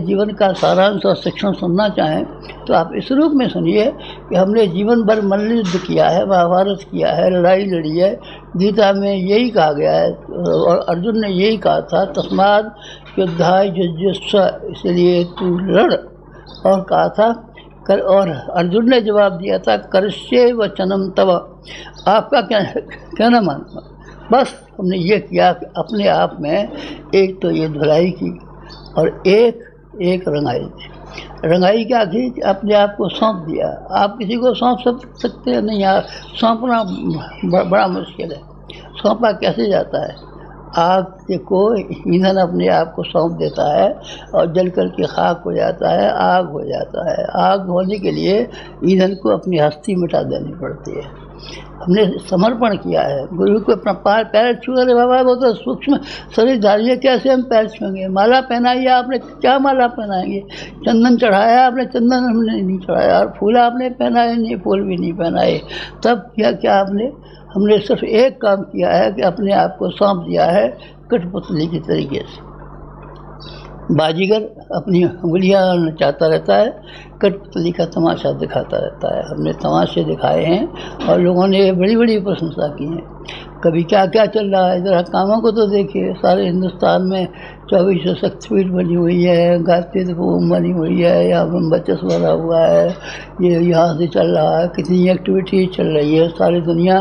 जीवन का सारांश और शिक्षण सुनना चाहें तो आप इस रूप में सुनिए कि हमने जीवन भर मल्लयुद्ध किया है, महाभारत किया है, लड़ाई लड़ी है। गीता में यही कहा गया है और अर्जुन ने यही कहा था, तस्माद युद्धाय जुजुत्सु, इसलिए तू लड़। और कहा था और अर्जुन ने जवाब दिया था, करश्ये वचनम तव, आपका कहना मानूंगा। बस हमने ये किया कि अपने आप में एक तो ये धुलाई की और एक रंगाई दी। रंगाई क्या थी कि अपने आप को सौंप दिया। आप किसी को सौंप सकते हैं नहीं, यार सौंपना बड़ा मुश्किल है। सौंपा कैसे जाता है? आग को ईंधन अपने आप को सौंप देता है और जल कर के खाक हो जाता है, आग हो जाता है। आग होने के लिए ईंधन को अपनी हस्ती मिटा देनी पड़ती है। हमने समर्पण किया है, गुरु को अपना पैर छू। अरे बाबा वो तो सूक्ष्म शरीर धारिए, कैसे हम पैर छूएंगे? माला पहनाई आपने, क्या माला पहनाएंगे? चंदन चढ़ाया आपने, चंदन हमने नहीं चढ़ाया। और फूल आपने पहनाए नहीं, फूल भी नहीं पहनाए। तब क्या हमने सिर्फ एक काम किया है कि अपने आप को सौंप दिया है कठपुतली की तरीके से। बाजीगर अपनी उंगलियां नचाता रहता है, कठपुतली का तमाशा दिखाता रहता है। हमने तमाशे दिखाए हैं और लोगों ने बड़ी बड़ी प्रशंसा की है। कभी क्या क्या चल रहा है, ज़रा कामों को तो देखिए। सारे हिंदुस्तान में 2400 शक्तिपीठ बनी हुई है, गायत्री होम बनी हुई है, यहाँ पर बचस बना हुआ है, ये यहाँ से चल रहा है। कितनी एक्टिविटी चल रही है, सारी दुनिया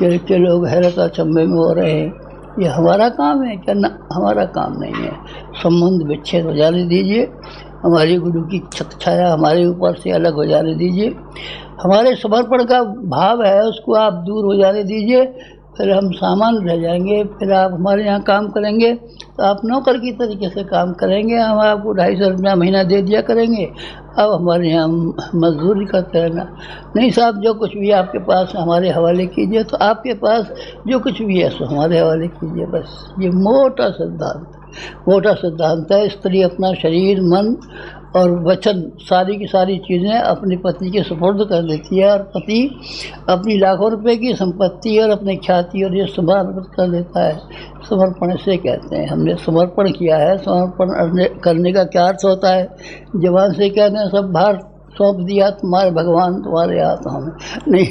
के लोग हैरत अचंभे में हो रहे हैं। ये हमारा काम है क्या? ना, हमारा काम नहीं है। संबंध विच्छेद हो जाने दीजिए, हमारी गुरु की छत्र छाया हमारे ऊपर से अलग हो जाने दीजिए। हमारे समर्पण का भाव है उसको आप दूर हो जाने दीजिए, फिर हम सामान रह जाएंगे। फिर आप हमारे यहाँ काम करेंगे तो आप नौकर की तरीके से काम करेंगे। हम आपको 250 रुपया महीना दे दिया करेंगे, अब हमारे यहाँ मजदूरी करते रहना। नहीं साहब, जो कुछ भी आपके पास हमारे हवाले कीजिए, तो आपके पास जो कुछ भी है सो हमारे हवाले कीजिए। बस ये मोटा सिद्धांत है। स्त्री अपना शरीर, मन और वचन, सारी की सारी चीज़ें अपने पति के सुपुर्द कर देती है और पति अपनी लाखों रुपए की संपत्ति और अपनी ख्याति और ये समर्पित कर देता है। समर्पण से कहते हैं, हमने समर्पण किया है। समर्पण करने का क्या अर्थ होता है? जवान से कहते हैं सब भार सौंप दिया तुम्हारे भगवान, तुम्हारे हाथों में नहीं।